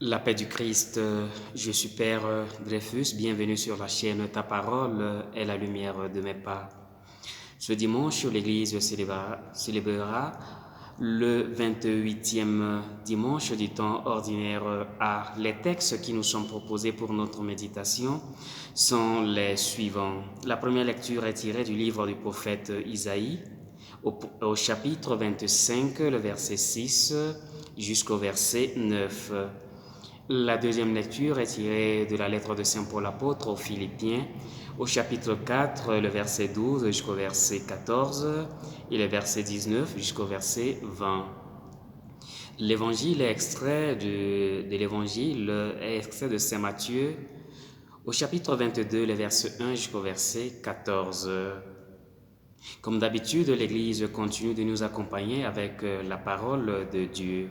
La paix du Christ, je suis Père Dreyfus, bienvenue sur la chaîne Ta parole est la lumière de mes pas. Ce dimanche, l'Église célébrera le 28e dimanche du temps ordinaire A. Les textes qui nous sont proposés pour notre méditation sont les suivants. La première lecture est tirée du livre du prophète Isaïe, au chapitre 25, le verset 6 jusqu'au verset 9. La deuxième lecture est tirée de la lettre de Saint Paul apôtre aux Philippiens, au chapitre 4, le verset 12 jusqu'au verset 14 et le verset 19 jusqu'au verset 20. L'évangile est extrait de l'évangile est extrait de Saint Matthieu, au chapitre 22, le verset 1 jusqu'au verset 14. Comme d'habitude, l'Église continue de nous accompagner avec la parole de Dieu.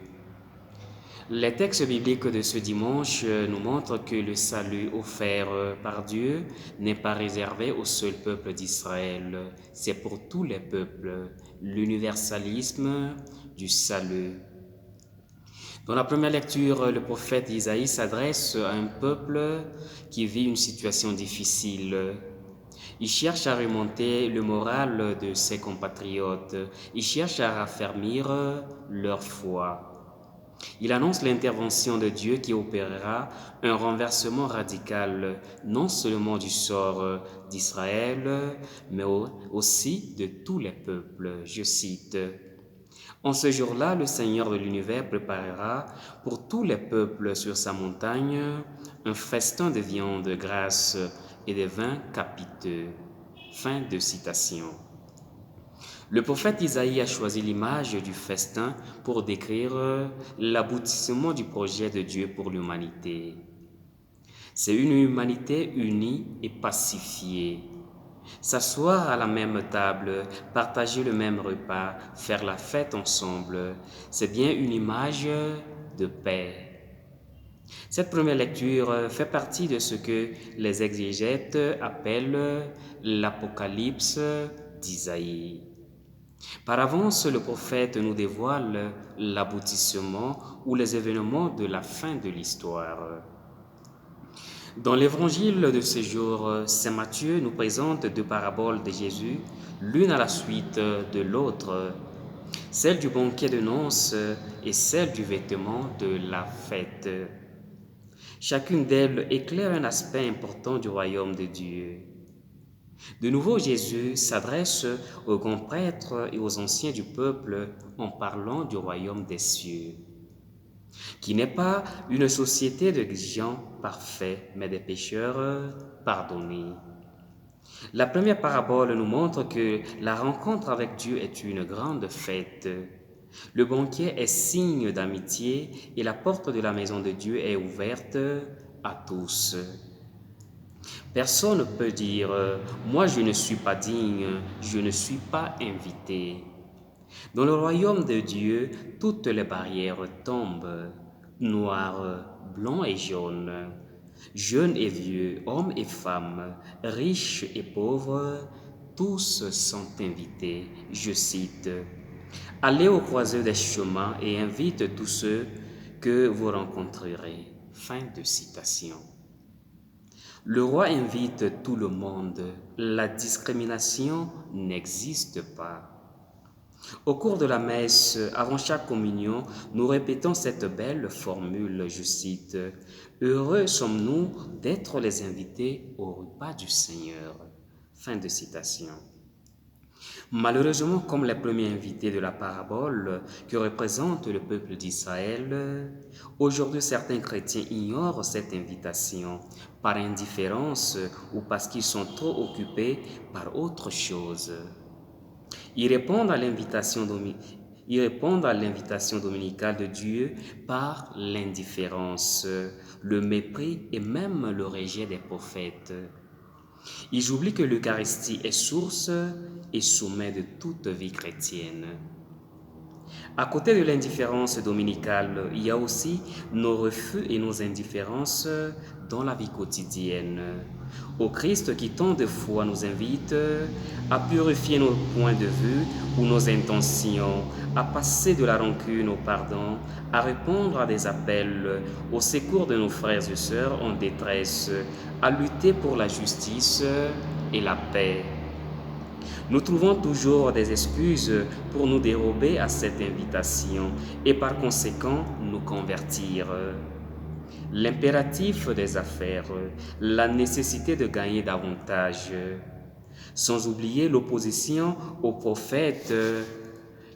Les textes bibliques de ce dimanche nous montrent que le salut offert par Dieu n'est pas réservé au seul peuple d'Israël, c'est pour tous les peuples, l'universalisme du salut. Dans la première lecture, le prophète Isaïe s'adresse à un peuple qui vit une situation difficile. Il cherche à remonter le moral de ses compatriotes, il cherche à raffermir leur foi. Il annonce l'intervention de Dieu qui opérera un renversement radical, non seulement du sort d'Israël, mais aussi de tous les peuples. Je cite, « En ce jour-là, le Seigneur de l'univers préparera pour tous les peuples sur sa montagne un festin de viande grasse et de vins capiteux. » Fin de citation. Le prophète Isaïe a choisi l'image du festin pour décrire l'aboutissement du projet de Dieu pour l'humanité. C'est une humanité unie et pacifiée. S'asseoir à la même table, partager le même repas, faire la fête ensemble, c'est bien une image de paix. Cette première lecture fait partie de ce que les exégètes appellent l'Apocalypse d'Isaïe. Par avance, le prophète nous dévoile l'aboutissement ou les événements de la fin de l'histoire. Dans l'évangile de ce jour, Saint Matthieu nous présente deux paraboles de Jésus, l'une à la suite de l'autre, celle du banquet de noces et celle du vêtement de la fête. Chacune d'elles éclaire un aspect important du royaume de Dieu. De nouveau, Jésus s'adresse aux grands prêtres et aux anciens du peuple en parlant du royaume des cieux, qui n'est pas une société de gens parfaits, mais des pécheurs pardonnés. La première parabole nous montre que la rencontre avec Dieu est une grande fête. Le banquet est signe d'amitié et la porte de la maison de Dieu est ouverte à tous. Personne ne peut dire « moi je ne suis pas digne, je ne suis pas invité ». Dans le royaume de Dieu, toutes les barrières tombent, noirs, blancs et jaunes, jeunes et vieux, hommes et femmes, riches et pauvres, tous sont invités. Je cite « Allez au croiseur des chemins et invite tous ceux que vous rencontrerez ». Fin de citation. Le roi invite tout le monde. La discrimination n'existe pas. Au cours de la messe, avant chaque communion, nous répétons cette belle formule, je cite, « Heureux sommes-nous d'être les invités au repas du Seigneur ». Fin de citation. Malheureusement, comme les premiers invités de la parabole que représente le peuple d'Israël, aujourd'hui certains chrétiens ignorent cette invitation par indifférence ou parce qu'ils sont trop occupés par autre chose. Ils répondent à l'invitation dominicale de Dieu par l'indifférence, le mépris et même le rejet des prophètes. Ils oublient que l'Eucharistie est source et sommet de toute vie chrétienne. À côté de l'indifférence dominicale, il y a aussi nos refus et nos indifférences dans la vie quotidienne. Au Christ qui tant de fois nous invite à purifier nos points de vue ou nos intentions, à passer de la rancune au pardon, à répondre à des appels au secours de nos frères et sœurs en détresse, à lutter pour la justice et la paix. Nous trouvons toujours des excuses pour nous dérober à cette invitation et par conséquent nous convertir. L'impératif des affaires, la nécessité de gagner davantage, sans oublier l'opposition aux prophètes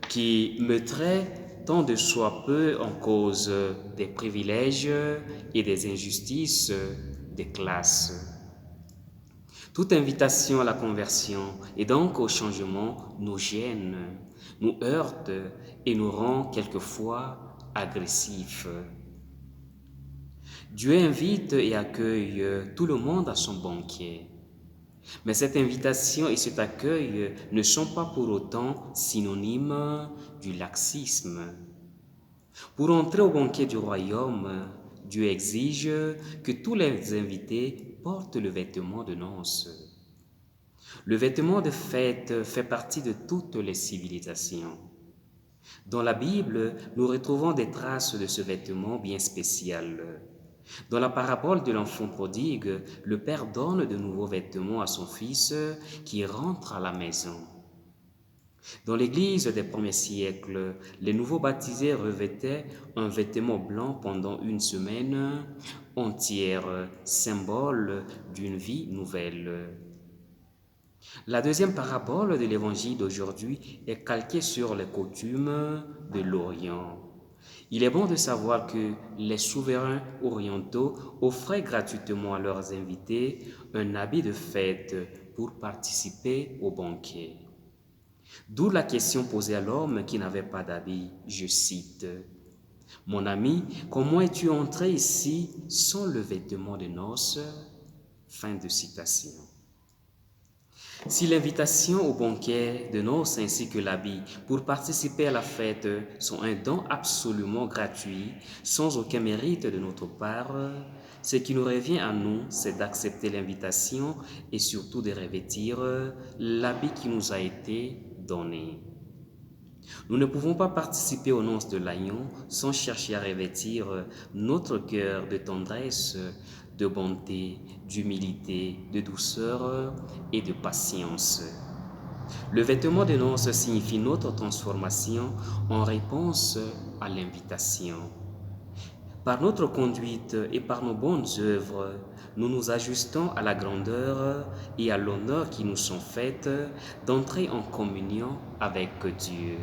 qui mettrait tant de soit peu en cause des privilèges et des injustices des classes. Toute invitation à la conversion et donc au changement nous gêne, nous heurte et nous rend quelquefois agressifs. Dieu invite et accueille tout le monde à son banquet. Mais cette invitation et cet accueil ne sont pas pour autant synonymes du laxisme. Pour entrer au banquet du royaume, Dieu exige que tous les invités portent le vêtement de noces. Le vêtement de fête fait partie de toutes les civilisations. Dans la Bible, nous retrouvons des traces de ce vêtement bien spécial. Dans la parabole de l'enfant prodigue, le père donne de nouveaux vêtements à son fils qui rentre à la maison. Dans l'église des premiers siècles, les nouveaux baptisés revêtaient un vêtement blanc pendant une semaine entière, symbole d'une vie nouvelle. La deuxième parabole de l'évangile d'aujourd'hui est calquée sur les coutumes de l'Orient. Il est bon de savoir que les souverains orientaux offraient gratuitement à leurs invités un habit de fête pour participer au banquet. D'où la question posée à l'homme qui n'avait pas d'habit, je cite, « Mon ami, comment es-tu entré ici sans le vêtement de noces ?» Fin de citation. Si l'invitation au banquet de noces ainsi que l'habit pour participer à la fête sont un don absolument gratuit, sans aucun mérite de notre part, ce qui nous revient à nous, c'est d'accepter l'invitation et surtout de revêtir l'habit qui nous a été donné. Nous ne pouvons pas participer aux noces de l'agneau sans chercher à revêtir notre cœur de tendresse, de bonté, d'humilité, de douceur et de patience. Le vêtement de noces signifie notre transformation en réponse à l'invitation. Par notre conduite et par nos bonnes œuvres, nous nous ajustons à la grandeur et à l'honneur qui nous sont faites d'entrer en communion avec Dieu.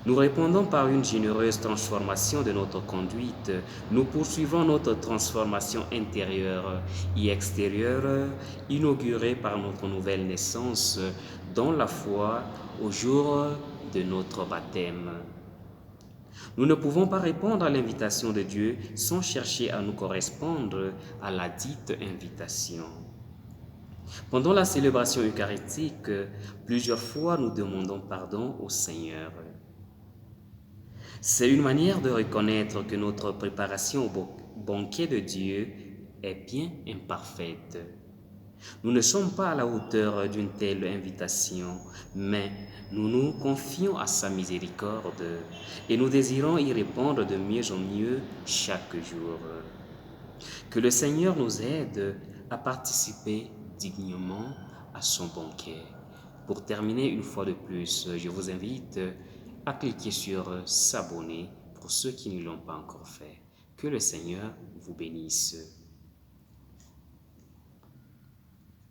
Nous répondons par une généreuse transformation de notre conduite. Nous poursuivons notre transformation intérieure et extérieure, inaugurée par notre nouvelle naissance dans la foi au jour de notre baptême. Nous ne pouvons pas répondre à l'invitation de Dieu sans chercher à nous correspondre à la dite invitation. Pendant la célébration eucharistique, plusieurs fois nous demandons pardon au Seigneur. C'est une manière de reconnaître que notre préparation au banquet de Dieu est bien imparfaite. Nous ne sommes pas à la hauteur d'une telle invitation, mais nous nous confions à sa miséricorde et nous désirons y répondre de mieux en mieux chaque jour. Que le Seigneur nous aide à participer dignement à son banquet. Pour terminer une fois de plus, je vous invite à cliquer sur s'abonner pour ceux qui ne l'ont pas encore fait. Que le Seigneur vous bénisse.